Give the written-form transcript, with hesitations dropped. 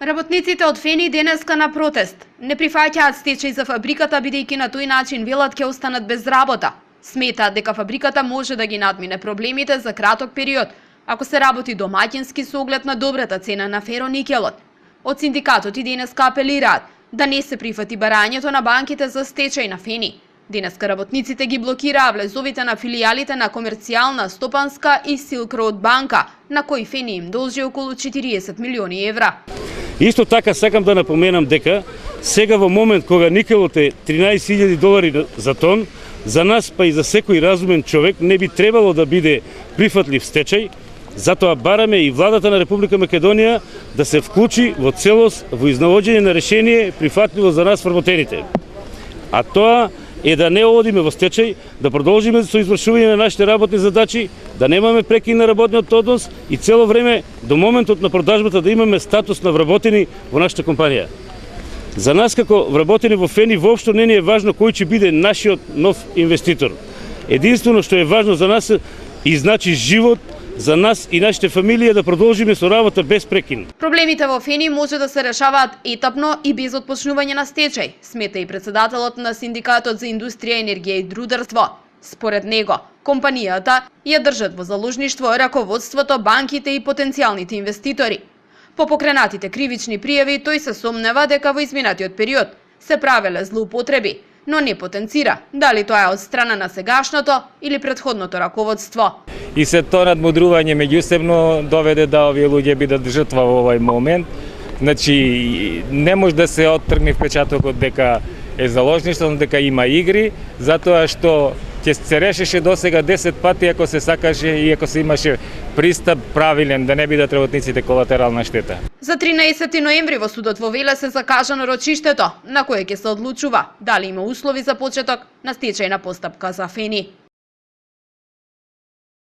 Работниците од Фени денеска на протест. Не прифаќаат стечај за фабриката бидејќи на тој начин велат ќе останат без работа. Сметаат дека фабриката може да ги надмине проблемите за краток период, ако се работи домаќински со оглед на добрата цена на фероникелот. Од синдикатот и денеска апелираат да не се прифати барањето на банките за стечај на Фени. Денеска работниците ги блокираа влезовите на филијалите на Комерцијална, Стопанска и Silk Road банка, на кои Фени им должи околу 40 милиони евра. Исто така сакам да напоменам дека сега во момент кога никелот е $13.000 за тон, за нас па и за секој разумен човек не би требало да биде прифатлив стечај, затоа бараме и владата на Република Македонија да се вклучи во целост во изнаоѓање на решение прифатливо за нас вработените. А тоа е да не одиме во стечај, да продолжиме со извршување на нашите работни задачи, да немаме прекин на работниот однос и цело време до моментот на продажбата да имаме статус на вработени во нашата компанија. За нас како вработени во Фени воопшто не е важно кој ќе биде нашиот нов инвеститор. Единствено што е важно за нас и значи живот за нас и нашите фамилии да продолжиме со работа без прекин. Проблемите во Фени може да се решаваат етапно и без отпочнување на стечај, смета и председателот на Синдикатот за индустрија, енергија и рударство. Според него, компанијата ја држат во заложништво раководството, банките и потенцијалните инвеститори. По покренатите кривични пријави, тој се сомнева дека во изминатиот период се правеле злоупотреби, но не потенцира дали тоа е од страна на сегашното или претходното раководство. И се тоа надмудрување меѓусебно доведе да овие луѓе бидат жртва во овој момент. Значи, не може да се оттргне впечатокот дека е заложништво, дека има игри, затоа што ќе се решеше досега 10 пати ако се сакаше и ако се имаше пристап правилен, да не бидат работниците колатерална штета. За 13 ноември во судот во Велес се закажано рочиштето, на кое ќе се одлучува дали има услови за почеток на стечајна постапка за Фени.